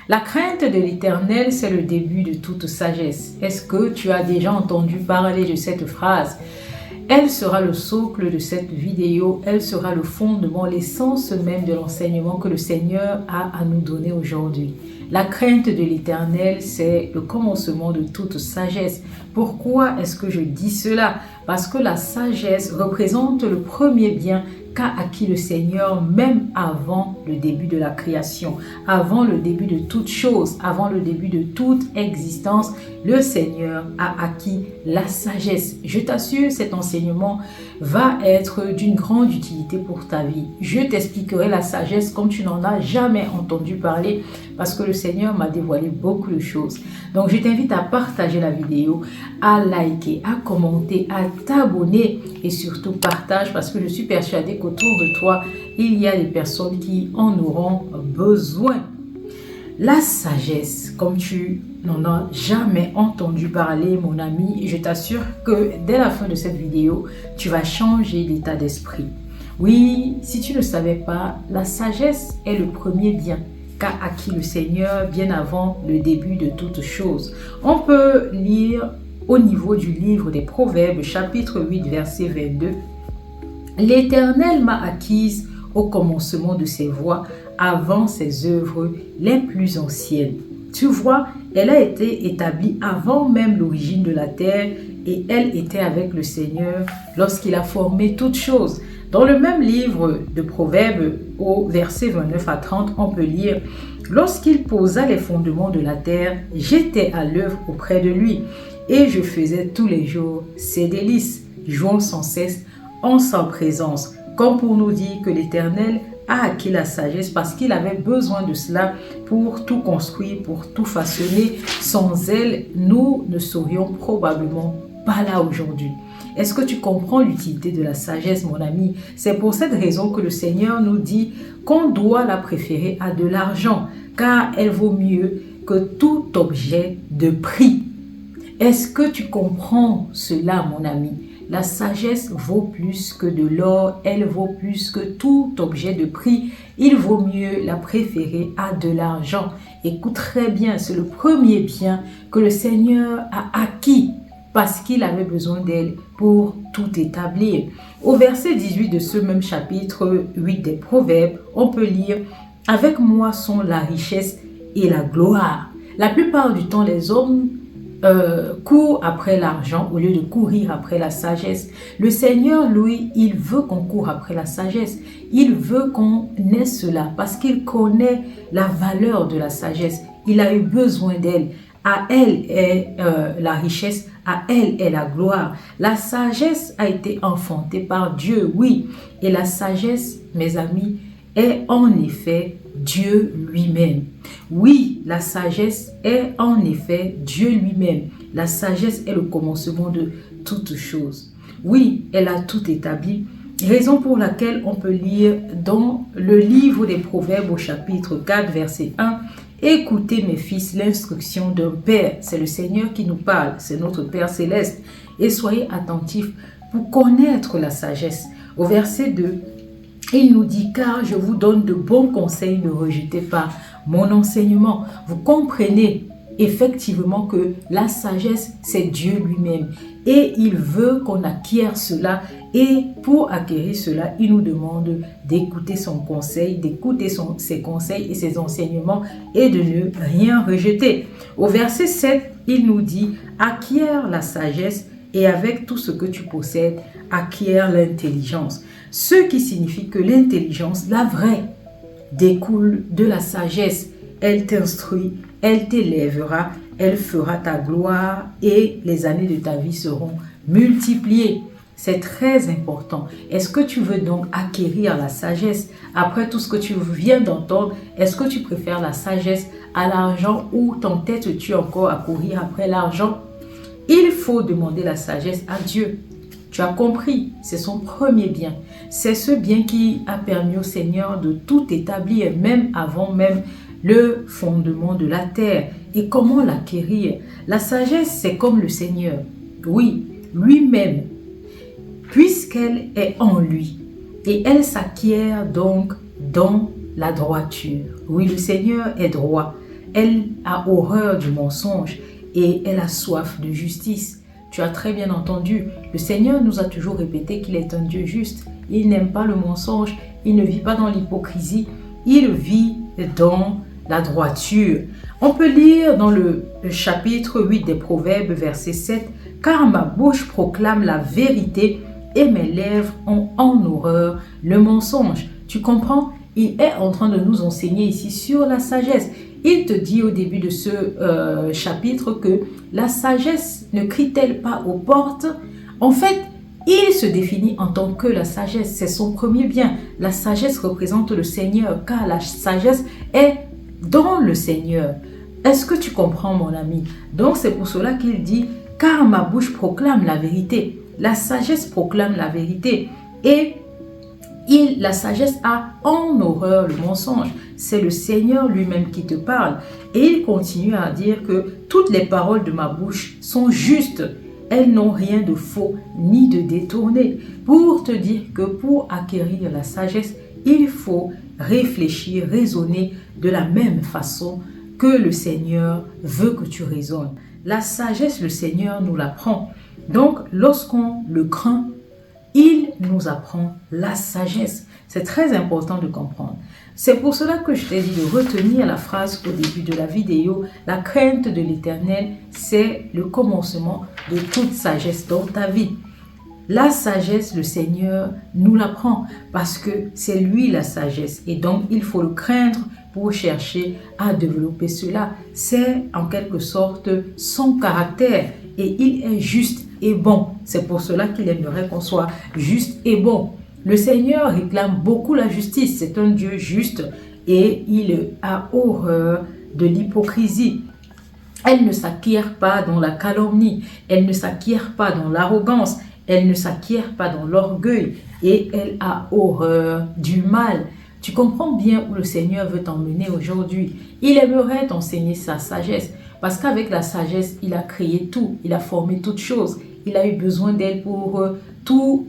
La crainte de l'Éternel, c'est le début de toute sagesse. Est-ce que tu as déjà entendu parler de cette phrase? Elle sera le socle de cette vidéo, elle sera le fondement, l'essence même de l'enseignement que le Seigneur a à nous donner aujourd'hui. La crainte de l'Éternel, c'est le commencement de toute sagesse. Pourquoi est-ce que je dis cela? Parce que la sagesse représente le premier bien qu'a acquis le Seigneur même avant le début de la création, avant le début de toute chose, avant le début de toute existence. Le Seigneur a acquis la sagesse. Je t'assure, cet enseignement va être d'une grande utilité pour ta vie. Je t'expliquerai la sagesse comme tu n'en as jamais entendu parler parce que le Seigneur m'a dévoilé beaucoup de choses. Donc, je t'invite à partager la vidéo, à liker, à commenter, à t'abonner et surtout partage parce que je suis persuadée qu'autour de toi, il y a des personnes qui en auront besoin. La sagesse, comme tu n'en as jamais entendu parler, mon ami, je t'assure que dès la fin de cette vidéo, tu vas changer d'état d'esprit. Oui, si tu ne savais pas, la sagesse est le premier bien qu'a acquis le Seigneur bien avant le début de toutes choses. On peut lire au niveau du livre des Proverbes, chapitre 8, verset 22. « L'Éternel m'a acquise au commencement de ses voies, avant ses œuvres les plus anciennes. » Tu vois, elle a été établie avant même l'origine de la terre et elle était avec le Seigneur lorsqu'il a formé toutes choses. Dans le même livre de Proverbes, au verset 29 à 30, on peut lire « Lorsqu'il posa les fondements de la terre, j'étais à l'œuvre auprès de lui et je faisais tous les jours ses délices, jouant sans cesse en sa présence. » Comme pour nous dire que l'Éternel a acquis la sagesse parce qu'il avait besoin de cela pour tout construire, pour tout façonner. Sans elle, nous ne serions probablement pas là aujourd'hui. Est-ce que tu comprends l'utilité de la sagesse, mon ami? C'est pour cette raison que le Seigneur nous dit qu'on doit la préférer à de l'argent, car elle vaut mieux que tout objet de prix. Est-ce que tu comprends cela, mon ami? La sagesse vaut plus que de l'or, elle vaut plus que tout objet de prix. Il vaut mieux la préférer à de l'argent. Écoute très bien, c'est le premier bien que le Seigneur a acquis parce qu'il avait besoin d'elle pour tout établir. Au verset 18 de ce même chapitre 8 des Proverbes, on peut lire « Avec moi sont la richesse et la gloire ». La plupart du temps, les hommes court après l'argent au lieu de courir après la sagesse. Le Seigneur, lui, il veut qu'on court après la sagesse. Il veut qu'on ait cela parce qu'il connaît la valeur de la sagesse. Il a eu besoin d'elle. À elle est la richesse, à elle est la gloire. La sagesse a été enfantée par Dieu, oui. Et la sagesse, mes amis, est en effet Dieu lui-même. Oui, la sagesse est en effet Dieu lui-même. La sagesse est le commencement de toutes choses. Oui, elle a tout établi. Raison pour laquelle on peut lire dans le livre des Proverbes au chapitre 4, verset 1. « Écoutez mes fils l'instruction d'un père. » C'est le Seigneur qui nous parle, c'est notre Père céleste. « Et soyez attentifs pour connaître la sagesse. » Au verset 2. Il nous dit, car je vous donne de bons conseils, ne rejetez pas mon enseignement. Vous comprenez effectivement que la sagesse, c'est Dieu lui-même. Et il veut qu'on acquiert cela. Et pour acquérir cela, il nous demande d'écouter son conseil, d'écouter ses conseils et ses enseignements et de ne rien rejeter. Au verset 7, il nous dit, acquiert la sagesse et avec tout ce que tu possèdes, acquiert l'intelligence. Ce qui signifie que l'intelligence, la vraie, découle de la sagesse. Elle t'instruit, elle t'élèvera, elle fera ta gloire et les années de ta vie seront multipliées. C'est très important. Est-ce que tu veux donc acquérir la sagesse? Après tout ce que tu viens d'entendre, est-ce que tu préfères la sagesse à l'argent ou t'entêtes-tu encore à courir après l'argent? Il faut demander la sagesse à Dieu. Tu as compris, c'est son premier bien. C'est ce bien qui a permis au Seigneur de tout établir, même avant même le fondement de la terre. Et comment l'acquérir? La sagesse, c'est comme le Seigneur. Oui, lui-même, puisqu'elle est en lui. Et elle s'acquiert donc dans la droiture. Oui, le Seigneur est droit. elle a horreur du mensonge et elle a soif de justice. Tu as très bien entendu, le Seigneur nous a toujours répété qu'il est un Dieu juste. Il n'aime pas le mensonge, il ne vit pas dans l'hypocrisie, il vit dans la droiture. On peut lire dans le chapitre 8 des Proverbes, verset 7, « Car ma bouche proclame la vérité et mes lèvres ont en horreur le mensonge. » Tu comprends? Il est en train de nous enseigner ici sur la sagesse. Il te dit au début de ce chapitre que la sagesse ne crie-t-elle pas aux portes? En fait, il se définit en tant que la sagesse. C'est son premier bien. La sagesse représente le Seigneur, car la sagesse est dans le Seigneur. Est-ce que tu comprends, mon ami? Donc, c'est pour cela qu'il dit, « Car ma bouche proclame la vérité. » La sagesse proclame la vérité. Et la sagesse a en horreur le mensonge. C'est le Seigneur lui-même qui te parle. Et il continue à dire que toutes les paroles de ma bouche sont justes. Elles n'ont rien de faux ni de détourné. Pour te dire que pour acquérir la sagesse, il faut réfléchir, raisonner de la même façon que le Seigneur veut que tu raisonnes. La sagesse, le Seigneur nous l'apprend. Donc, lorsqu'on le craint, il nous apprend la sagesse. C'est très important de comprendre. C'est pour cela que je t'ai dit de retenir la phrase au début de la vidéo. La crainte de l'Éternel, c'est le commencement de toute sagesse dans ta vie. La sagesse, le Seigneur nous l'apprend parce que c'est lui la sagesse. Et donc, il faut le craindre pour chercher à développer cela. C'est en quelque sorte son caractère et il est juste et bon. C'est pour cela qu'il aimerait qu'on soit juste et bon. Le Seigneur réclame beaucoup la justice. C'est un Dieu juste et il a horreur de l'hypocrisie. Elle ne s'acquiert pas dans la calomnie. Elle ne s'acquiert pas dans l'arrogance. Elle ne s'acquiert pas dans l'orgueil. Et elle a horreur du mal. Tu comprends bien où le Seigneur veut t'emmener aujourd'hui. Il aimerait t'enseigner sa sagesse. Parce qu'avec la sagesse, il a créé tout. Il a formé toutes choses. Il a eu besoin d'elle pour tout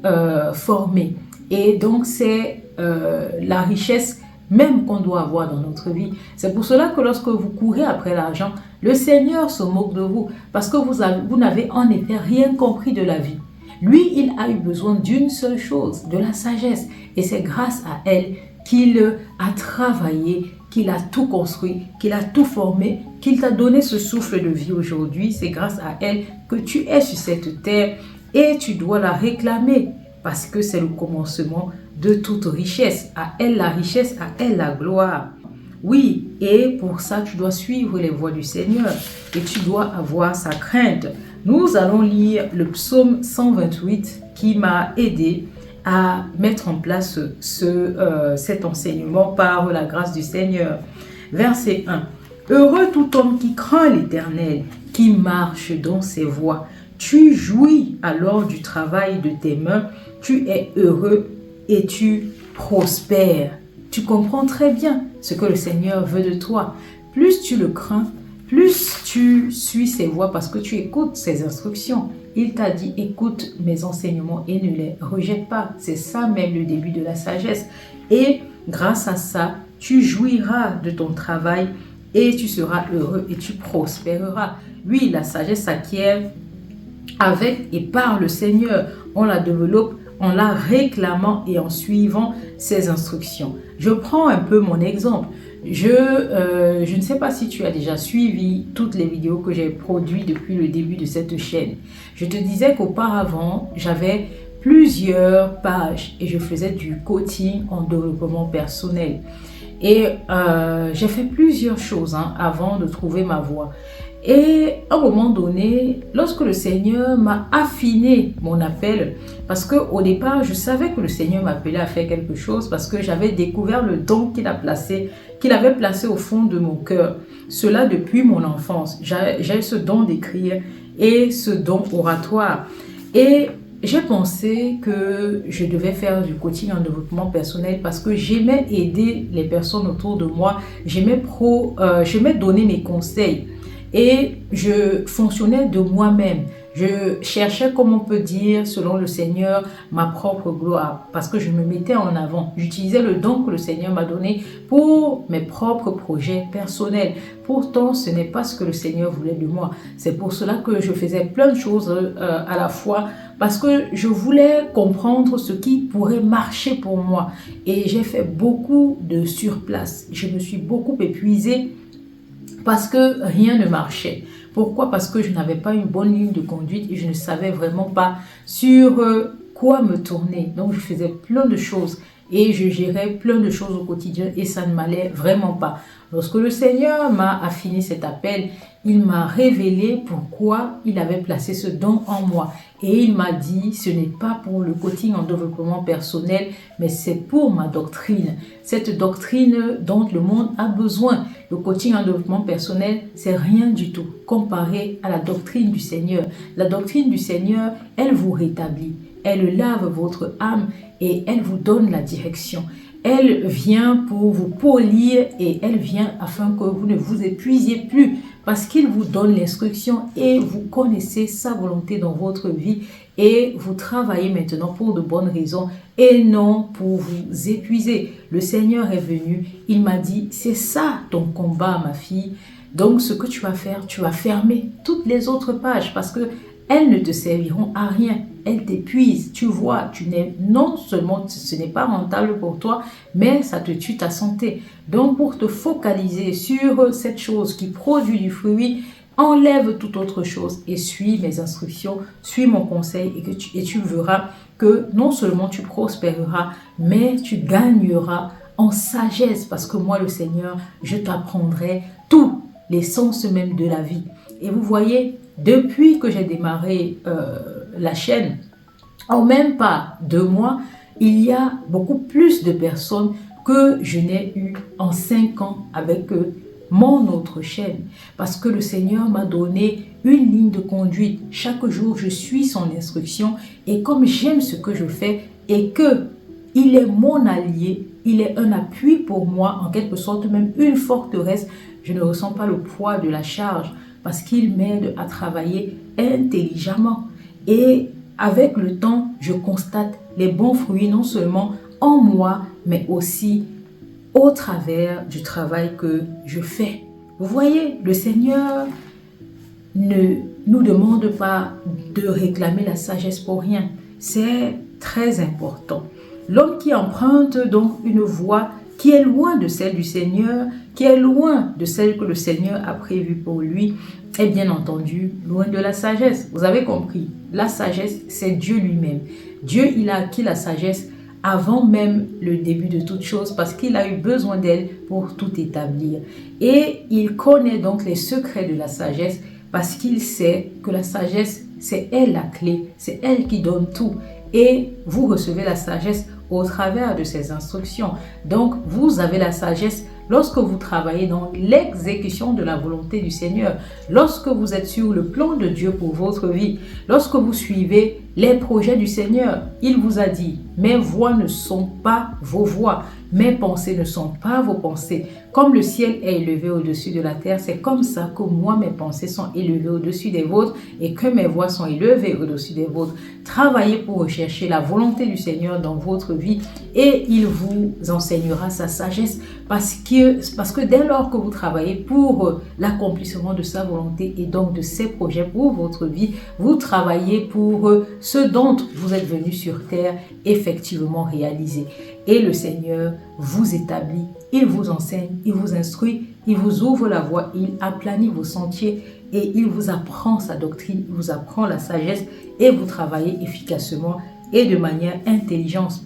former. Et donc, c'est la richesse même qu'on doit avoir dans notre vie. C'est pour cela que lorsque vous courez après l'argent, le Seigneur se moque de vous parce que vous n'avez en effet rien compris de la vie. Lui, il a eu besoin d'une seule chose, de la sagesse. Et c'est grâce à elle qu'il a travaillé, qu'il a tout construit, qu'il a tout formé, qu'il t'a donné ce souffle de vie aujourd'hui. C'est grâce à elle que tu es sur cette terre et tu dois la réclamer parce que c'est le commencement de toute richesse. À elle la richesse, à elle la gloire. Oui, et pour ça, tu dois suivre les voies du Seigneur et tu dois avoir sa crainte. Nous allons lire le psaume 128 qui m'a aidé à mettre en place cet enseignement par la grâce du Seigneur. Verset 1. Heureux tout homme qui craint l'Éternel, qui marche dans ses voies. Tu jouis alors du travail de tes mains, tu es heureux et tu prospères. Tu comprends très bien ce que le Seigneur veut de toi. Plus tu le crains, plus tu suis ses voies parce que tu écoutes ses instructions. Il t'a dit, écoute mes enseignements et ne les rejette pas. C'est ça même le début de la sagesse. Et grâce à ça, tu jouiras de ton travail et tu seras heureux et tu prospéreras. Oui, la sagesse s'acquiert avec et par le Seigneur. On la développe en la réclamant et en suivant ses instructions. Je prends un peu mon exemple. Je ne sais pas si tu as déjà suivi toutes les vidéos que j'ai produites depuis le début de cette chaîne. Je te disais qu'auparavant, j'avais plusieurs pages et je faisais du coaching en développement personnel. Et j'ai fait plusieurs choses avant de trouver ma voie. Et à un moment donné, lorsque le Seigneur m'a affiné mon appel, parce qu'au départ, je savais que le Seigneur m'appelait à faire quelque chose parce que j'avais découvert le don qu'il avait placé au fond de mon cœur. Cela depuis mon enfance. J'ai ce don d'écrire et ce don oratoire. Et j'ai pensé que je devais faire du coaching en développement personnel parce que j'aimais aider les personnes autour de moi. J'aimais donner mes conseils. Et je fonctionnais de moi-même. Je cherchais, comme on peut dire, selon le Seigneur, ma propre gloire, parce que je me mettais en avant. J'utilisais le don que le Seigneur m'a donné pour mes propres projets personnels. Pourtant, ce n'est pas ce que le Seigneur voulait de moi. C'est pour cela que je faisais plein de choses à la fois, parce que je voulais comprendre ce qui pourrait marcher pour moi. Et j'ai fait beaucoup de surplace. Je me suis beaucoup épuisée parce que rien ne marchait. Pourquoi? Parce que je n'avais pas une bonne ligne de conduite et je ne savais vraiment pas sur quoi me tourner. Donc, je faisais plein de choses et je gérais plein de choses au quotidien et ça ne m'allait vraiment pas. Lorsque le Seigneur m'a affiné cet appel, il m'a révélé pourquoi il avait placé ce don en moi. Et il m'a dit, ce n'est pas pour le coaching en développement personnel, mais c'est pour ma doctrine. Cette doctrine dont le monde a besoin. Le coaching en développement personnel, c'est rien du tout comparé à la doctrine du Seigneur. La doctrine du Seigneur, elle vous rétablit. Elle lave votre âme et elle vous donne la direction. Elle vient pour vous polir et elle vient afin que vous ne vous épuisiez plus parce qu'il vous donne l'instruction et vous connaissez sa volonté dans votre vie et vous travaillez maintenant pour de bonnes raisons et non pour vous épuiser. Le Seigneur est venu, il m'a dit, c'est ça ton combat ma fille. Donc ce que tu vas faire, tu vas fermer toutes les autres pages parce que elles ne te serviront à rien. Elles t'épuisent. Tu vois, non seulement ce n'est pas rentable pour toi, mais ça te tue ta santé. Donc, pour te focaliser sur cette chose qui produit du fruit, enlève toute autre chose et suis mes instructions, suis mon conseil et tu verras que non seulement tu prospéreras, mais tu gagneras en sagesse parce que moi, le Seigneur, je t'apprendrai tout, l'essence même de la vie. Et vous voyez, depuis que j'ai démarré la chaîne, en même pas 2 mois, il y a beaucoup plus de personnes que je n'ai eu en 5 ans avec mon autre chaîne. Parce que le Seigneur m'a donné une ligne de conduite. Chaque jour, je suis son instruction. Et comme j'aime ce que je fais et que il est mon allié, il est un appui pour moi, en quelque sorte même une forteresse, je ne ressens pas le poids de la charge. Parce qu'il m'aide à travailler intelligemment. Et avec le temps, je constate les bons fruits non seulement en moi, mais aussi au travers du travail que je fais. Vous voyez, le Seigneur ne nous demande pas de réclamer la sagesse pour rien. C'est très important. L'homme qui emprunte donc une voie qui est loin de celle du Seigneur, qui est loin de celle que le Seigneur a prévue pour lui, est bien entendu loin de la sagesse. Vous avez compris, la sagesse, c'est Dieu lui-même. Dieu, il a acquis la sagesse avant même le début de toute chose parce qu'il a eu besoin d'elle pour tout établir. Et il connaît donc les secrets de la sagesse parce qu'il sait que la sagesse, c'est elle la clé, c'est elle qui donne tout. Et vous recevez la sagesse au travers de ses instructions. Donc, vous avez la sagesse lorsque vous travaillez dans l'exécution de la volonté du Seigneur, lorsque vous êtes sur le plan de Dieu pour votre vie, lorsque vous suivez les projets du Seigneur. Il vous a dit, mes voies ne sont pas vos voies, mes pensées ne sont pas vos pensées. Comme le ciel est élevé au-dessus de la terre, c'est comme ça que moi, mes pensées sont élevées au-dessus des vôtres et que mes voies sont élevées au-dessus des vôtres. Travaillez pour rechercher la volonté du Seigneur dans votre vie et il vous enseignera sa sagesse parce que dès lors que vous travaillez pour l'accomplissement de sa volonté et donc de ses projets pour votre vie, vous travaillez pour ce dont vous êtes venu sur terre effectivement réaliser. Et le Seigneur vous établit, il vous enseigne, il vous instruit, il vous ouvre la voie, il aplanit vos sentiers et il vous apprend sa doctrine, il vous apprend la sagesse et vous travaillez efficacement et de manière intelligente.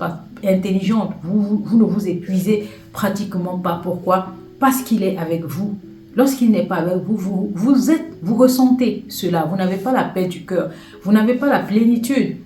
Vous ne vous épuisez pratiquement pas. Pourquoi? Parce qu'il est avec vous. Lorsqu'il n'est pas avec vous, vous ressentez cela. Vous n'avez pas la paix du cœur. Vous n'avez pas la plénitude.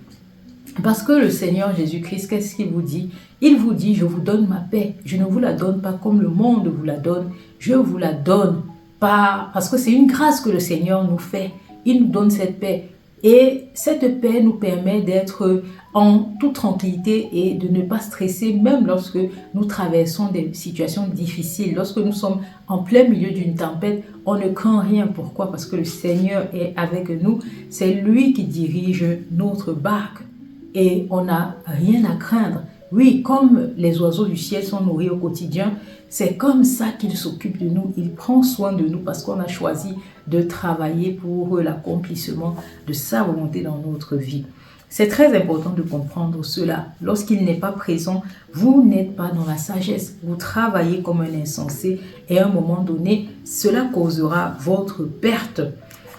Parce que le Seigneur Jésus-Christ, qu'est-ce qu'il vous dit? Il vous dit, je vous donne ma paix. Je ne vous la donne pas comme le monde vous la donne. Je vous la donne pas parce que c'est une grâce que le Seigneur nous fait. Il nous donne cette paix. Et cette paix nous permet d'être en toute tranquillité et de ne pas stresser même lorsque nous traversons des situations difficiles. Lorsque nous sommes en plein milieu d'une tempête, on ne craint rien. Pourquoi? Parce que le Seigneur est avec nous. C'est lui qui dirige notre barque et on n'a rien à craindre. Oui, comme les oiseaux du ciel sont nourris au quotidien, c'est comme ça qu'il s'occupe de nous. Il prend soin de nous parce qu'on a choisi de travailler pour l'accomplissement de sa volonté dans notre vie. C'est très important de comprendre cela. Lorsqu'il n'est pas présent, vous n'êtes pas dans la sagesse. Vous travaillez comme un insensé et à un moment donné, cela causera votre perte.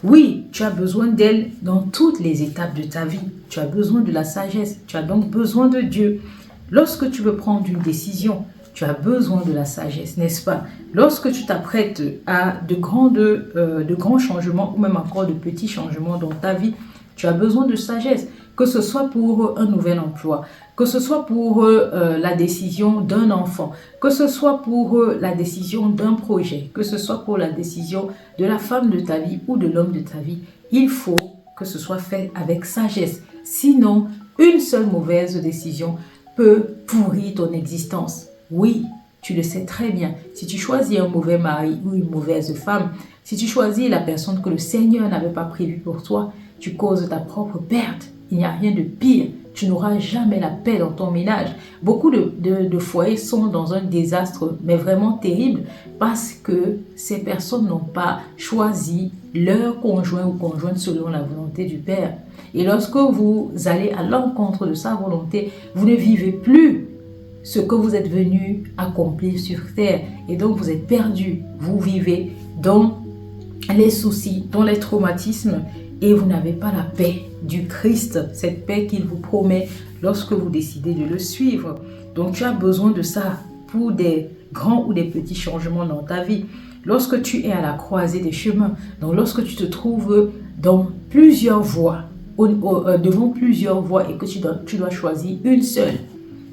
Oui, tu as besoin d'elle dans toutes les étapes de ta vie. Tu as besoin de la sagesse. Tu as donc besoin de Dieu. Lorsque tu veux prendre une décision, tu as besoin de la sagesse, n'est-ce pas? Lorsque tu t'apprêtes à de grands changements ou même encore de petits changements dans ta vie, tu as besoin de sagesse, que ce soit pour un nouvel emploi, que ce soit pour la décision d'un enfant, que ce soit pour la décision d'un projet, que ce soit pour la décision de la femme de ta vie ou de l'homme de ta vie. Il faut que ce soit fait avec sagesse. Sinon, une seule mauvaise décision peut pourrir ton existence. Oui, tu le sais très bien. Si tu choisis un mauvais mari ou une mauvaise femme, si tu choisis la personne que le Seigneur n'avait pas prévue pour toi, tu causes ta propre perte. Il n'y a rien de pire. Tu n'auras jamais la paix dans ton ménage. Beaucoup de foyers sont dans un désastre, mais vraiment terrible, parce que ces personnes n'ont pas choisi leur conjoint ou conjointe selon la volonté du Père. Et lorsque vous allez à l'encontre de sa volonté, vous ne vivez plus ce que vous êtes venu accomplir sur terre. Et donc vous êtes perdu. Vous vivez dans les soucis, dans les traumatismes, et vous n'avez pas la paix du Christ, cette paix qu'il vous promet lorsque vous décidez de le suivre. Donc tu as besoin de ça pour des grands ou des petits changements dans ta vie. Lorsque tu es à la croisée des chemins, donc lorsque tu te trouves dans plusieurs voies, devant plusieurs voies et que tu dois choisir une seule,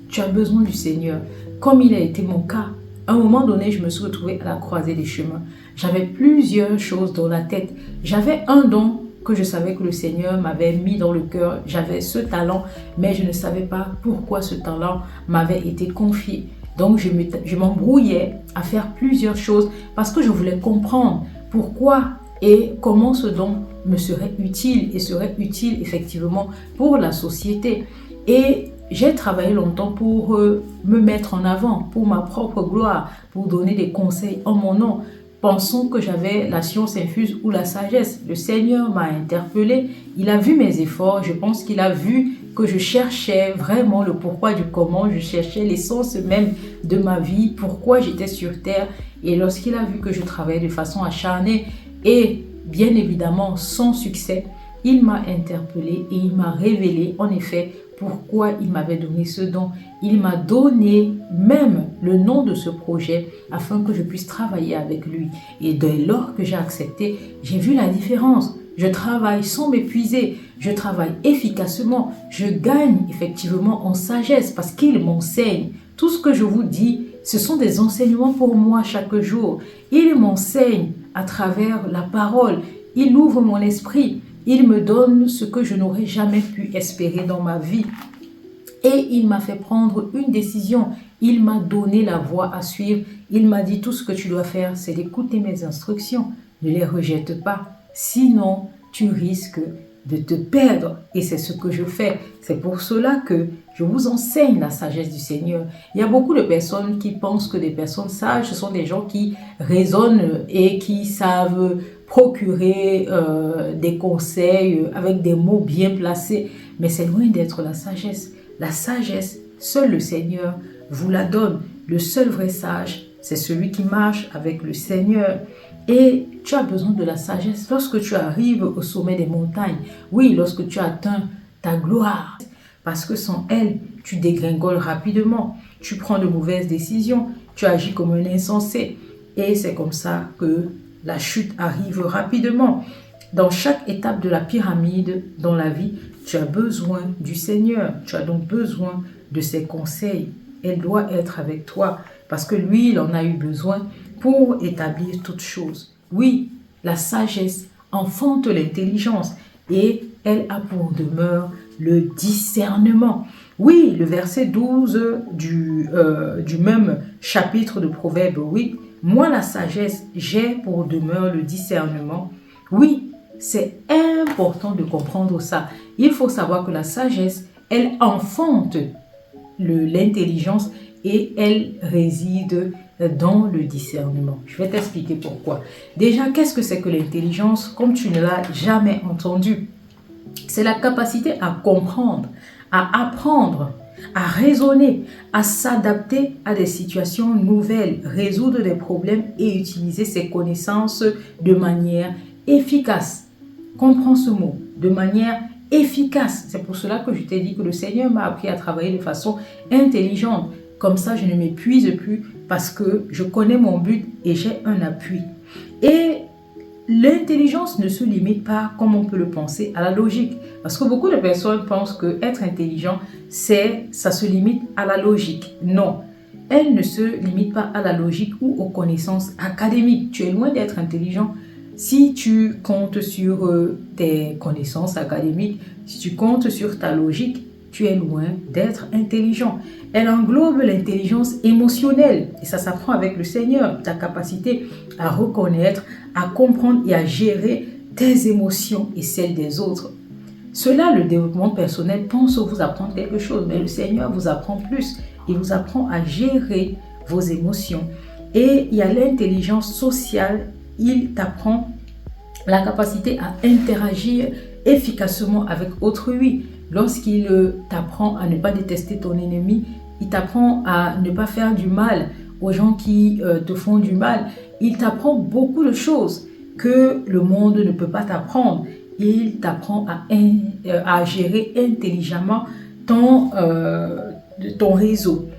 tu as besoin du Seigneur. Comme il a été mon cas, à un moment donné, je me suis retrouvée à la croisée des chemins. J'avais plusieurs choses dans la tête. J'avais un don que je savais que le Seigneur m'avait mis dans le cœur. J'avais ce talent, mais je ne savais pas pourquoi ce talent m'avait été confié. Donc, je m'embrouillais à faire plusieurs choses parce que je voulais comprendre pourquoi et comment ce don me serait utile et serait utile effectivement pour la société. Et j'ai travaillé longtemps pour me mettre en avant, pour ma propre gloire, pour donner des conseils en mon nom, pensant que j'avais la science infuse ou la sagesse. Le Seigneur m'a interpellé, il a vu mes efforts, je pense qu'il a vu que je cherchais vraiment le pourquoi du comment, je cherchais l'essence même de ma vie, pourquoi j'étais sur terre. Et lorsqu'il a vu que je travaillais de façon acharnée et bien évidemment sans succès, il m'a interpellé et il m'a révélé en effet pourquoi il m'avait donné ce don. Il m'a donné même le nom de ce projet afin que je puisse travailler avec lui. Et dès lors que j'ai accepté, j'ai vu la différence. Je travaille sans m'épuiser, je travaille efficacement, je gagne effectivement en sagesse parce qu'il m'enseigne. Tout ce que je vous dis, ce sont des enseignements pour moi chaque jour. Il m'enseigne à travers la parole, il ouvre mon esprit. Il me donne ce que je n'aurais jamais pu espérer dans ma vie. Et il m'a fait prendre une décision. Il m'a donné la voie à suivre. Il m'a dit tout ce que tu dois faire, c'est d'écouter mes instructions. Ne les rejette pas. Sinon, tu risques de te perdre. Et c'est ce que je fais. C'est pour cela que je vous enseigne la sagesse du Seigneur. Il y a beaucoup de personnes qui pensent que des personnes sages, ce sont des gens qui raisonnent et qui savent procurer des conseils avec des mots bien placés. Mais c'est loin d'être la sagesse. La sagesse, seul le Seigneur vous la donne. Le seul vrai sage, c'est celui qui marche avec le Seigneur. Et tu as besoin de la sagesse lorsque tu arrives au sommet des montagnes. Oui, lorsque tu atteins ta gloire. Parce que sans elle, tu dégringoles rapidement. Tu prends de mauvaises décisions. Tu agis comme un insensé. Et c'est comme ça que la chute arrive rapidement. Dans chaque étape de la pyramide dans la vie, tu as besoin du Seigneur. Tu as donc besoin de ses conseils. Elle doit être avec toi parce que lui, il en a eu besoin pour établir toutes choses. Oui, la sagesse enfante l'intelligence. et elle a pour demeure le discernement. Oui, le verset 12 du même chapitre de Proverbe, oui. Moi, la sagesse, j'ai pour demeure le discernement. Oui, c'est important de comprendre ça. Il faut savoir que la sagesse, elle enfante l'intelligence et elle réside dans le discernement. Je vais t'expliquer pourquoi. Déjà, qu'est-ce que c'est que l'intelligence? Comme tu ne l'as jamais entendu, c'est la capacité à comprendre, à apprendre, à raisonner, à s'adapter à des situations nouvelles, résoudre des problèmes et utiliser ses connaissances de manière efficace. Comprends ce mot, de manière efficace. C'est pour cela que je t'ai dit que le Seigneur m'a appris à travailler de façon intelligente. Comme ça, je ne m'épuise plus parce que je connais mon but et j'ai un appui. Et l'intelligence ne se limite pas, comme on peut le penser, à la logique. Parce que beaucoup de personnes pensent que être intelligent, ça se limite à la logique. Non, elle ne se limite pas à la logique ou aux connaissances académiques. Tu es loin d'être intelligent si tu comptes sur tes connaissances académiques, si tu comptes sur ta logique, tu es loin d'être intelligent. Elle englobe l'intelligence émotionnelle et ça s'apprend avec le Seigneur, ta capacité à reconnaître, à comprendre et à gérer tes émotions et celles des autres. Cela, le développement personnel pense vous apprendre quelque chose, mais le Seigneur vous apprend plus. Il vous apprend à gérer vos émotions. Et il y a l'intelligence sociale, il t'apprend la capacité à interagir efficacement avec autrui. Lorsqu'il t'apprend à ne pas détester ton ennemi, il t'apprend à ne pas faire du mal aux gens qui te font du mal. Il t'apprend beaucoup de choses que le monde ne peut pas t'apprendre. Il t'apprend à gérer intelligemment ton réseau.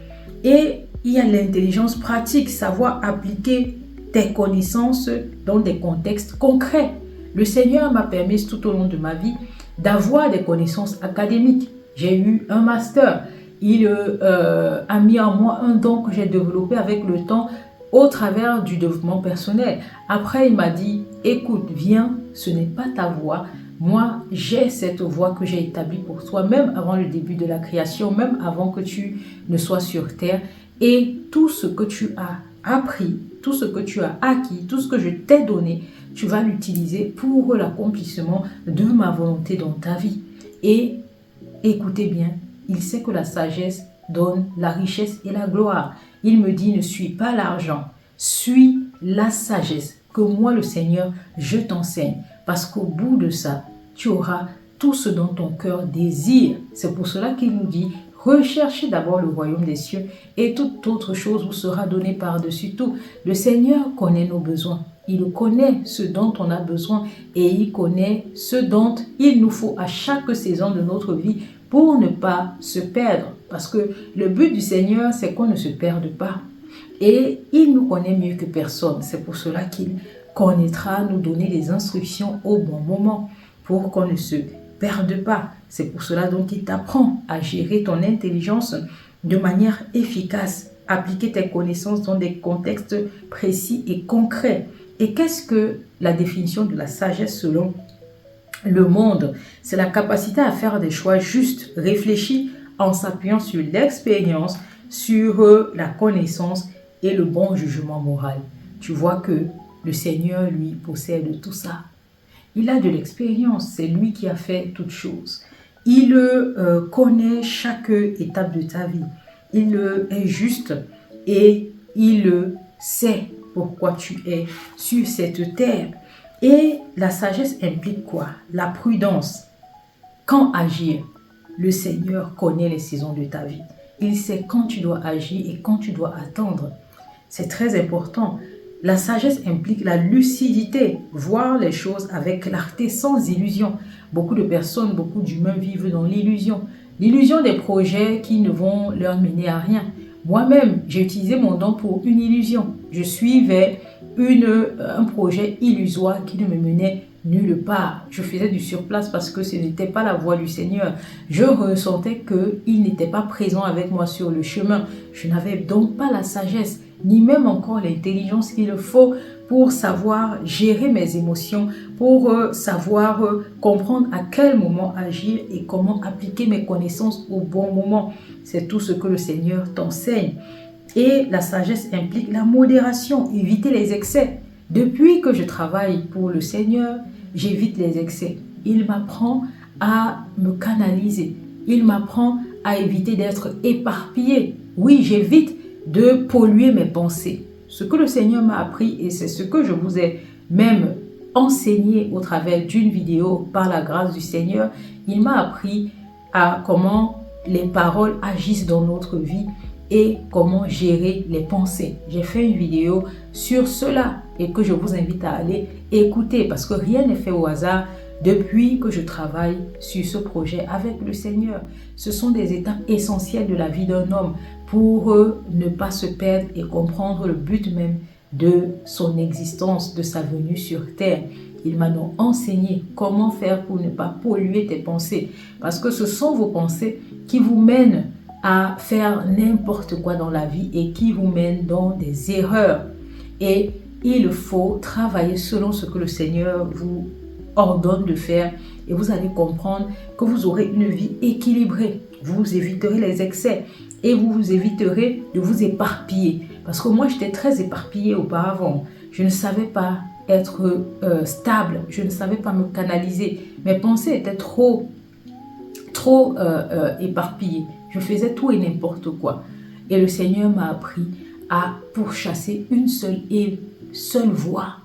Et il y a l'intelligence pratique, savoir appliquer tes connaissances dans des contextes concrets. Le Seigneur m'a permis tout au long de ma vie d'avoir des connaissances académiques. J'ai eu un master. Il a mis en moi un don que j'ai développé avec le temps au travers du développement personnel. Après, il m'a dit, écoute, viens, ce n'est pas ta voie. Moi, j'ai cette voie que j'ai établie pour toi, même avant le début de la création, même avant que tu ne sois sur terre. Et tout ce que tu as appris, tout ce que tu as acquis, tout ce que je t'ai donné, tu vas l'utiliser pour l'accomplissement de ma volonté dans ta vie. Et écoutez bien, il sait que la sagesse donne la richesse et la gloire. Il me dit, ne suis pas l'argent, suis la sagesse que moi, le Seigneur, je t'enseigne. Parce qu'au bout de ça, tu auras tout ce dont ton cœur désire. C'est pour cela qu'il nous dit, recherchez d'abord le royaume des cieux et toute autre chose vous sera donnée par-dessus tout. Le Seigneur connaît nos besoins. Il connaît ce dont on a besoin et il connaît ce dont il nous faut à chaque saison de notre vie pour ne pas se perdre. Parce que le but du Seigneur, c'est qu'on ne se perde pas. Et il nous connaît mieux que personne. C'est pour cela qu'il connaîtra nous donner les instructions au bon moment pour qu'on ne se perde pas. C'est pour cela donc qu'il t'apprend à gérer ton intelligence de manière efficace, appliquer tes connaissances dans des contextes précis et concrets. Et qu'est-ce que la définition de la sagesse selon le monde? C'est la capacité à faire des choix justes, réfléchis en s'appuyant sur l'expérience, sur la connaissance et le bon jugement moral. Tu vois que le Seigneur, lui, possède tout ça. Il a de l'expérience, c'est lui qui a fait toutes choses. Il connaît chaque étape de ta vie. Il est juste et il sait pourquoi tu es sur cette terre. Et la sagesse implique quoi? La prudence. Quand agir? Le Seigneur connaît les saisons de ta vie. Il sait quand tu dois agir et quand tu dois attendre. C'est très important. La sagesse implique la lucidité, voir les choses avec clarté, sans illusion. Beaucoup de personnes, beaucoup d'humains vivent dans l'illusion. L'illusion des projets qui ne vont leur mener à rien. Moi-même, j'ai utilisé mon don pour une illusion. Je suivais un projet illusoire qui ne me menait nulle part. Je faisais du surplace parce que ce n'était pas la voie du Seigneur. Je ressentais qu'il n'était pas présent avec moi sur le chemin. Je n'avais donc pas la sagesse, ni même encore l'intelligence qu'il faut pour savoir gérer mes émotions, pour savoir comprendre à quel moment agir et comment appliquer mes connaissances au bon moment. C'est tout ce que le Seigneur t'enseigne. Et la sagesse implique la modération, éviter les excès. Depuis que je travaille pour le Seigneur, j'évite les excès. Il m'apprend à me canaliser. Il m'apprend à éviter d'être éparpillé. Oui, j'évite de polluer mes pensées. Ce que le Seigneur m'a appris, et c'est ce que je vous ai même enseigné au travers d'une vidéo par la grâce du Seigneur, il m'a appris à comment les paroles agissent dans notre vie et comment gérer les pensées. J'ai fait une vidéo sur cela et que je vous invite à aller écouter parce que rien n'est fait au hasard depuis que je travaille sur ce projet avec le Seigneur. Ce sont des étapes essentielles de la vie d'un homme pour ne pas se perdre et comprendre le but même de son existence, de sa venue sur terre. Il m'a donc enseigné comment faire pour ne pas polluer tes pensées parce que ce sont vos pensées qui vous mènent à faire n'importe quoi dans la vie et qui vous mènent dans des erreurs. Et il faut travailler selon ce que le Seigneur vous ordonne de faire et vous allez comprendre que vous aurez une vie équilibrée. Vous éviterez les excès et vous éviterez de vous éparpiller. Parce que moi, j'étais très éparpillée auparavant. Je ne savais pas être stable. Je ne savais pas me canaliser. Mes pensées étaient trop éparpillées. Je faisais tout et n'importe quoi. Et le Seigneur m'a appris à pourchasser une seule voie.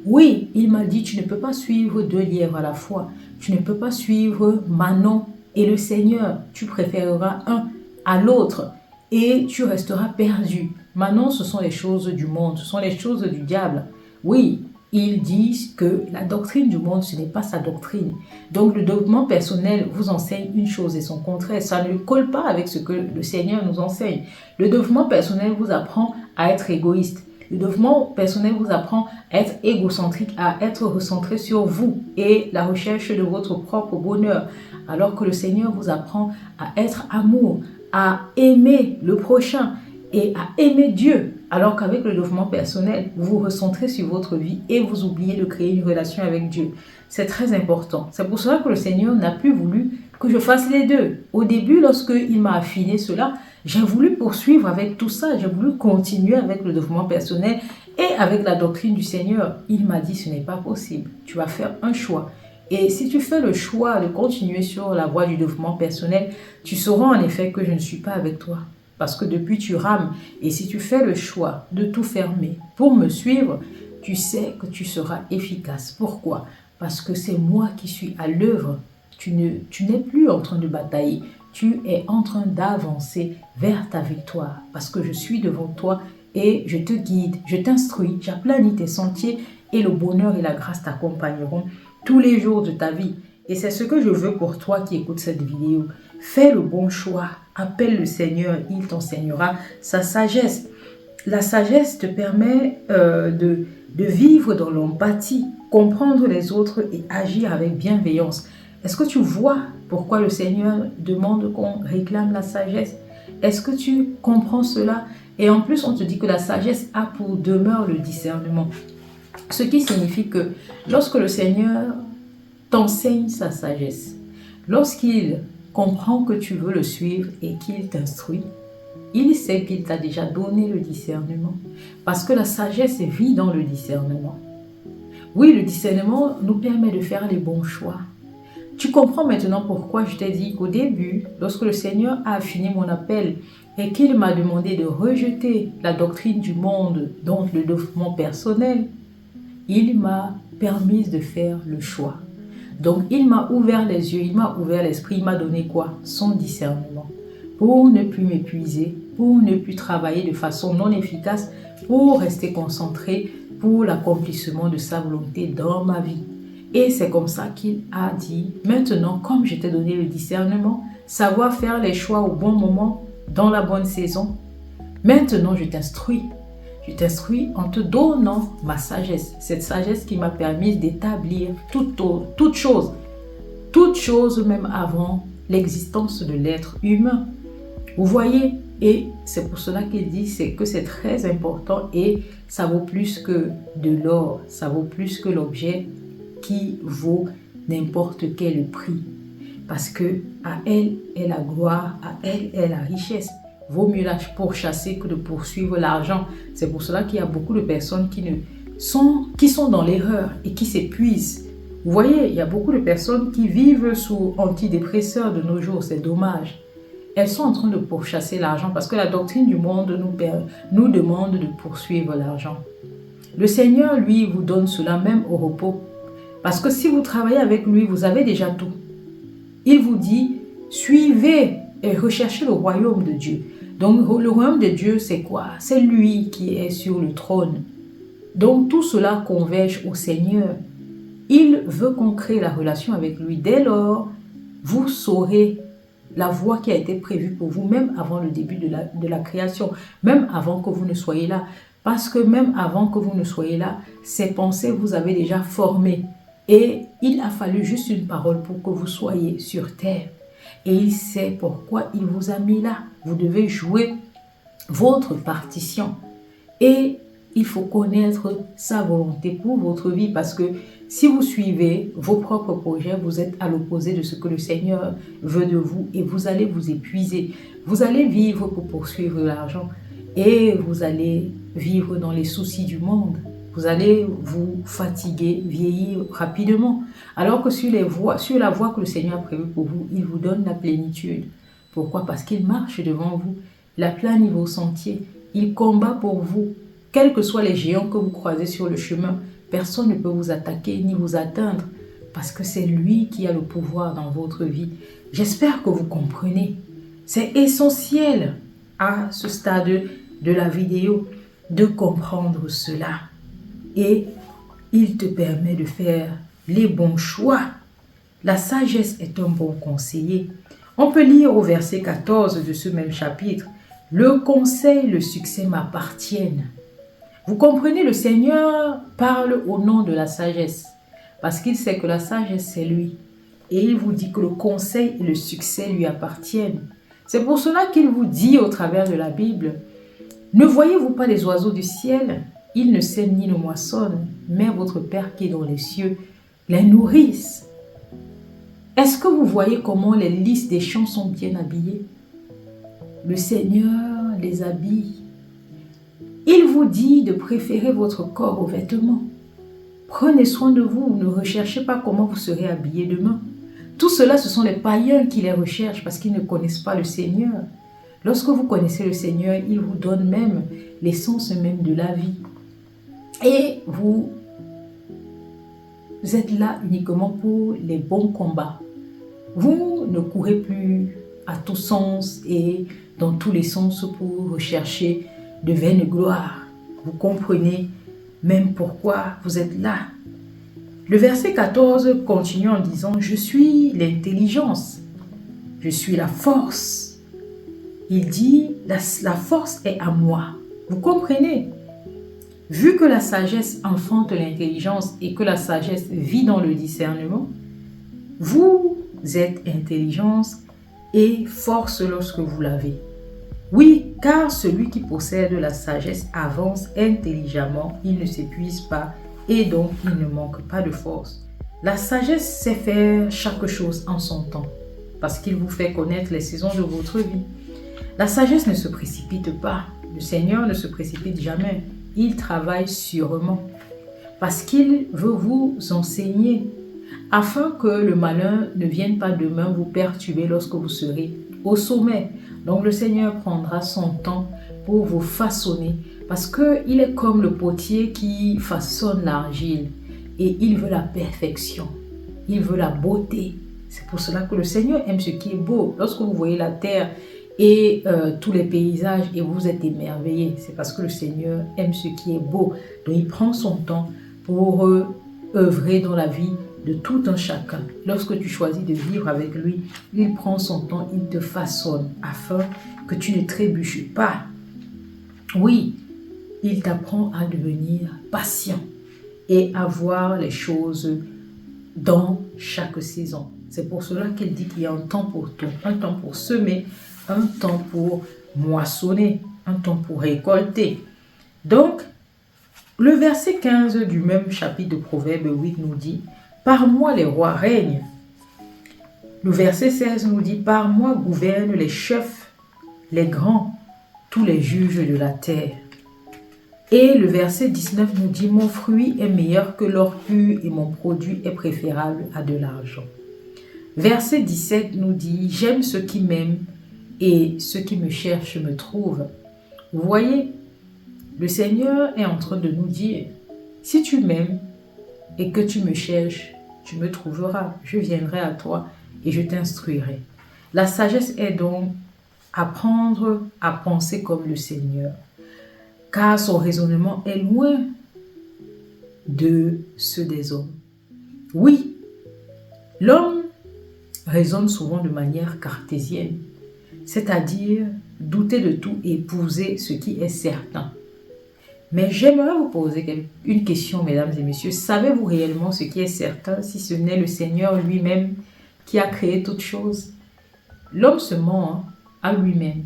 Oui, il m'a dit, tu ne peux pas suivre 2 lièvres à la fois. Tu ne peux pas suivre Manon et le Seigneur. Tu préféreras un à l'autre et tu resteras perdu. Manon, ce sont les choses du monde, ce sont les choses du diable. Oui, ils disent que la doctrine du monde, ce n'est pas sa doctrine. Donc, le développement personnel vous enseigne une chose et son contraire. Ça ne colle pas avec ce que le Seigneur nous enseigne. Le développement personnel vous apprend à être égoïste. Le développement personnel vous apprend à être égocentrique, à être recentré sur vous et la recherche de votre propre bonheur. Alors que le Seigneur vous apprend à être amour, à aimer le prochain et à aimer Dieu. Alors qu'avec le développement personnel, vous vous recentrez sur votre vie et vous oubliez de créer une relation avec Dieu. C'est très important. C'est pour cela que le Seigneur n'a plus voulu que je fasse les deux. Au début, lorsqu'il m'a affiné cela, j'ai voulu poursuivre avec tout ça. J'ai voulu continuer avec le développement personnel et avec la doctrine du Seigneur. Il m'a dit, ce n'est pas possible. Tu vas faire un choix. Et si tu fais le choix de continuer sur la voie du développement personnel, tu sauras en effet que je ne suis pas avec toi. Parce que depuis, tu rames. Et si tu fais le choix de tout fermer pour me suivre, tu sais que tu seras efficace. Pourquoi? Parce que c'est moi qui suis à l'œuvre. Tu n'es plus en train de batailler. Tu es en train d'avancer vers ta victoire. Parce que je suis devant toi et je te guide, je t'instruis, j'aplanis tes sentiers et le bonheur et la grâce t'accompagneront tous les jours de ta vie. Et c'est ce que je veux pour toi qui écoutes cette vidéo. Fais le bon choix. Appelle le Seigneur, il t'enseignera sa sagesse. La sagesse te permet de vivre dans l'empathie, comprendre les autres et agir avec bienveillance. Est-ce que tu vois pourquoi le Seigneur demande qu'on réclame la sagesse? Est-ce que tu comprends cela? Et en plus, on te dit que la sagesse a pour demeure le discernement. Ce qui signifie que lorsque le Seigneur t'enseigne sa sagesse, lorsqu'il comprend que tu veux le suivre et qu'il t'instruit, il sait qu'il t'a déjà donné le discernement. Parce que la sagesse vit dans le discernement. Oui, le discernement nous permet de faire les bons choix. Tu comprends maintenant pourquoi je t'ai dit qu'au début, lorsque le Seigneur a affiné mon appel et qu'il m'a demandé de rejeter la doctrine du monde, donc le développement personnel, il m'a permis de faire le choix. Donc, il m'a ouvert les yeux, il m'a ouvert l'esprit, il m'a donné quoi? Son discernement. Pour ne plus m'épuiser, pour ne plus travailler de façon non efficace, pour rester concentré pour l'accomplissement de sa volonté dans ma vie. Et c'est comme ça qu'il a dit, maintenant, comme je t'ai donné le discernement, savoir faire les choix au bon moment, dans la bonne saison, maintenant je t'instruis. Je t'instruis en te donnant ma sagesse. Cette sagesse qui m'a permis d'établir toute chose même avant l'existence de l'être humain. Vous voyez, et c'est pour cela qu'il dit que c'est très important et ça vaut plus que de l'or, ça vaut plus que l'objet qui vaut n'importe quel prix. Parce que à elle est la gloire, à elle est la richesse. Vaut mieux la pourchasser que de poursuivre l'argent. C'est pour cela qu'il y a beaucoup de personnes qui sont dans l'erreur et qui s'épuisent. Vous voyez, il y a beaucoup de personnes qui vivent sous antidépresseurs de nos jours, c'est dommage. Elles sont en train de pourchasser l'argent parce que la doctrine du monde nous demande de poursuivre l'argent. Le Seigneur, lui, vous donne cela même au repos. Parce que si vous travaillez avec lui, vous avez déjà tout. Il vous dit, suivez et recherchez le royaume de Dieu. Donc le royaume de Dieu, c'est quoi? C'est lui qui est sur le trône. Donc tout cela converge au Seigneur. Il veut qu'on crée la relation avec lui. Dès lors, vous saurez la voie qui a été prévue pour vous, même avant le début de la création, même avant que vous ne soyez là. Parce que même avant que vous ne soyez là, ces pensées vous avez déjà formées. Et il a fallu juste une parole pour que vous soyez sur terre. Et il sait pourquoi il vous a mis là. Vous devez jouer votre partition. Et il faut connaître sa volonté pour votre vie parce que si vous suivez vos propres projets, vous êtes à l'opposé de ce que le Seigneur veut de vous et vous allez vous épuiser. Vous allez vivre pour poursuivre l'argent et vous allez vivre dans les soucis du monde. Vous allez vous fatiguer, vieillir rapidement. Alors que sur la voie que le Seigneur a prévue pour vous, il vous donne la plénitude. Pourquoi? Parce qu'il marche devant vous. Il aplane vos sentiers. Il combat pour vous. Quels que soient les géants que vous croisez sur le chemin, personne ne peut vous attaquer ni vous atteindre parce que c'est lui qui a le pouvoir dans votre vie. J'espère que vous comprenez. C'est essentiel à ce stade de la vidéo de comprendre cela. Et il te permet de faire les bons choix. La sagesse est un bon conseiller. On peut lire au verset 14 de ce même chapitre. Le conseil, le succès m'appartiennent. Vous comprenez, le Seigneur parle au nom de la sagesse. Parce qu'il sait que la sagesse, c'est lui. Et il vous dit que le conseil et le succès lui appartiennent. C'est pour cela qu'il vous dit au travers de la Bible, ne voyez-vous pas les oiseaux du ciel? Ils ne sèment ni ne moissonnent, mais votre Père qui est dans les cieux les nourrisse. Est-ce que vous voyez comment les lys des champs sont bien habillés? Le Seigneur les habille. Il vous dit de préférer votre corps aux vêtements. Prenez soin de vous, ne recherchez pas comment vous serez habillés demain. Tout cela, ce sont les païens qui les recherchent parce qu'ils ne connaissent pas le Seigneur. Lorsque vous connaissez le Seigneur, il vous donne même l'essence même de la vie. Et vous êtes là uniquement pour les bons combats. Vous ne courez plus à tous sens et dans tous les sens pour rechercher de vaines gloires. Vous comprenez même pourquoi vous êtes là. Le verset 14 continue en disant « Je suis l'intelligence, je suis la force ». Il dit « La force est à moi ». Vous comprenez? Vu que la sagesse enfante l'intelligence et que la sagesse vit dans le discernement, vous êtes intelligence et force lorsque vous l'avez. Oui, car celui qui possède la sagesse avance intelligemment, il ne s'épuise pas et donc il ne manque pas de force. La sagesse sait faire chaque chose en son temps parce qu'il vous fait connaître les saisons de votre vie. La sagesse ne se précipite pas. Le Seigneur ne se précipite jamais. Il travaille sûrement parce qu'il veut vous enseigner afin que le malin ne vienne pas demain vous perturber lorsque vous serez au sommet. Donc le Seigneur prendra son temps pour vous façonner parce qu'il est comme le potier qui façonne l'argile et il veut la perfection, il veut la beauté. C'est pour cela que le Seigneur aime ce qui est beau. Lorsque vous voyez la terre et tous les paysages et vous êtes émerveillés, c'est parce que le Seigneur aime ce qui est beau. Donc il prend son temps pour œuvrer dans la vie de tout un chacun. Lorsque tu choisis de vivre avec lui, il prend son temps, il te façonne afin que tu ne trébuches pas. Oui, il t'apprend à devenir patient et à voir les choses dans chaque saison. C'est pour cela qu'il dit qu'il y a un temps pour tout, un temps pour semer, un temps pour moissonner, un temps pour récolter. Donc, le verset 15 du même chapitre de Proverbe 8 nous dit « Par moi les rois règnent ». Le verset 16 nous dit « Par moi gouvernent les chefs, les grands, tous les juges de la terre ». Et le verset 19 nous dit « Mon fruit est meilleur que l'or pur et mon produit est préférable à de l'argent ». Verset 17 nous dit « J'aime ceux qui m'aiment et ceux qui me cherchent me trouvent ». Vous voyez, le Seigneur est en train de nous dire « Si tu m'aimes et que tu me cherches, tu me trouveras. Je viendrai à toi et je t'instruirai. » La sagesse est donc apprendre à penser comme le Seigneur, car son raisonnement est loin de ceux des hommes. Oui, l'homme raisonne souvent de manière cartésienne, c'est-à-dire douter de tout et épouser ce qui est certain. Mais j'aimerais vous poser une question, mesdames et messieurs. Savez-vous réellement ce qui est certain si ce n'est le Seigneur lui-même qui a créé toutes choses? L'homme se ment à lui-même.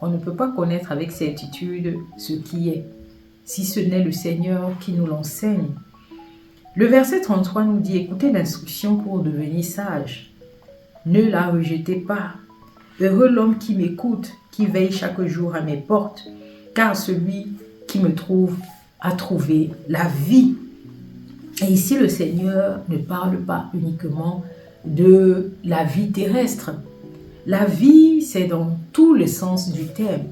On ne peut pas connaître avec certitude ce qui est, si ce n'est le Seigneur qui nous l'enseigne. Le verset 33 nous dit « Écoutez l'instruction pour devenir sage. Ne la rejetez pas. Heureux l'homme qui m'écoute, qui veille chaque jour à mes portes, car celui qui me trouve a trouvé la vie. » Et ici, le Seigneur ne parle pas uniquement de la vie terrestre. La vie, c'est dans tous les sens du terme.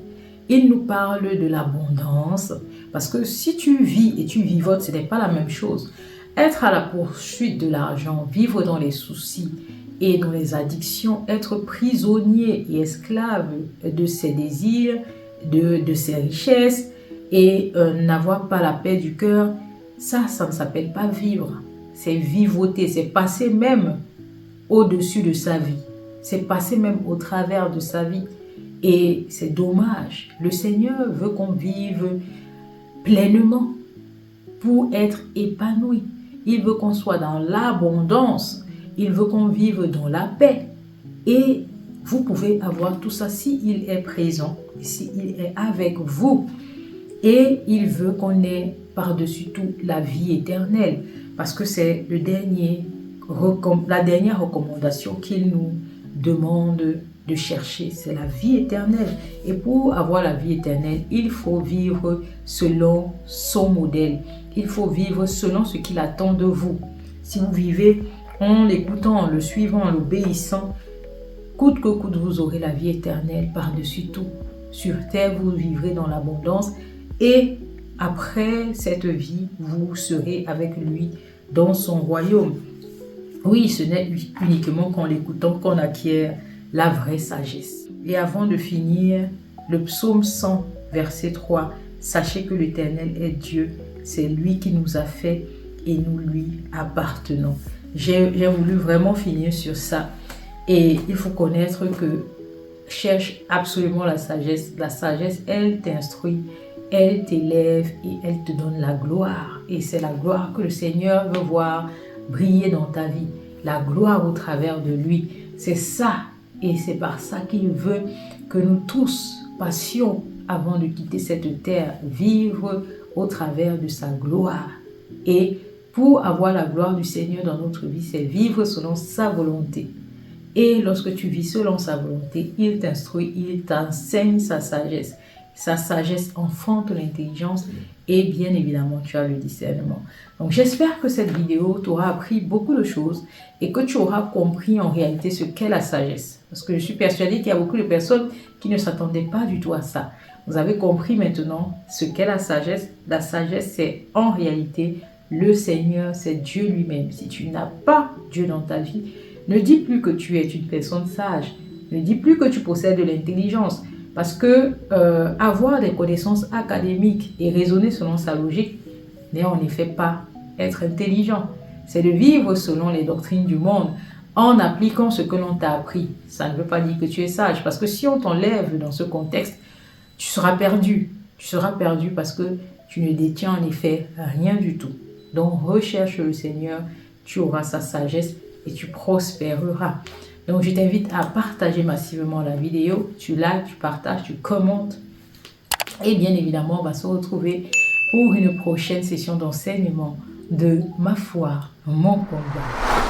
Il nous parle de l'abondance, parce que si tu vis et tu vivotes, ce n'est pas la même chose. Être à la poursuite de l'argent, vivre dans les soucis et dans les addictions, être prisonnier et esclave de ses désirs, de ses richesses, et n'avoir pas la paix du cœur, ça ne s'appelle pas vivre. C'est vivoter, c'est passer même au-dessus de sa vie. C'est passer même au travers de sa vie. Et c'est dommage. Le Seigneur veut qu'on vive pleinement pour être épanoui. Il veut qu'on soit dans l'abondance. Il veut qu'on vive dans la paix. Et vous pouvez avoir tout ça s'il est présent, s'il est avec vous. Et il veut qu'on ait par-dessus tout la vie éternelle, parce que c'est la dernière recommandation qu'il nous demande de chercher, c'est la vie éternelle. Et pour avoir la vie éternelle, il faut vivre selon son modèle. Il faut vivre selon ce qu'il attend de vous. Si vous vivez en l'écoutant, en le suivant, en l'obéissant, coûte que coûte, vous aurez la vie éternelle par-dessus tout. Sur terre, vous vivrez dans l'abondance. Et après cette vie, vous serez avec lui dans son royaume. Oui, ce n'est uniquement qu'en l'écoutant qu'on acquiert la vraie sagesse. Et avant de finir, le psaume 100, verset 3, « Sachez que l'Éternel est Dieu, c'est lui qui nous a fait et nous lui appartenons. » J'ai voulu vraiment finir sur ça. Et il faut connaître que cherche absolument la sagesse. La sagesse, elle t'instruit, elle t'élève et elle te donne la gloire. Et c'est la gloire que le Seigneur veut voir briller dans ta vie. La gloire au travers de lui. C'est ça. Et c'est par ça qu'il veut que nous tous passions avant de quitter cette terre, vivre au travers de sa gloire. Et pour avoir la gloire du Seigneur dans notre vie, c'est vivre selon sa volonté. Et lorsque tu vis selon sa volonté, il t'instruit, il t'enseigne sa sagesse. Sa sagesse enfante l'intelligence et bien évidemment, tu as le discernement. Donc, j'espère que cette vidéo t'aura appris beaucoup de choses et que tu auras compris en réalité ce qu'est la sagesse. Parce que je suis persuadée qu'il y a beaucoup de personnes qui ne s'attendaient pas du tout à ça. Vous avez compris maintenant ce qu'est la sagesse. La sagesse, c'est en réalité le Seigneur, c'est Dieu lui-même. Si tu n'as pas Dieu dans ta vie, ne dis plus que tu es une personne sage. Ne dis plus que tu possèdes de l'intelligence. Parce que avoir des connaissances académiques et raisonner selon sa logique n'est en effet pas être intelligent. C'est de vivre selon les doctrines du monde en appliquant ce que l'on t'a appris. Ça ne veut pas dire que tu es sage. Parce que si on t'enlève dans ce contexte, tu seras perdu. Tu seras perdu parce que Tu ne détiens en effet rien du tout. Donc recherche le Seigneur, tu auras sa sagesse et tu prospéreras. Donc je t'invite à partager massivement la vidéo. Tu likes, tu partages, tu commentes. Et bien évidemment, on va se retrouver pour une prochaine session d'enseignement de ma foi, mon combat.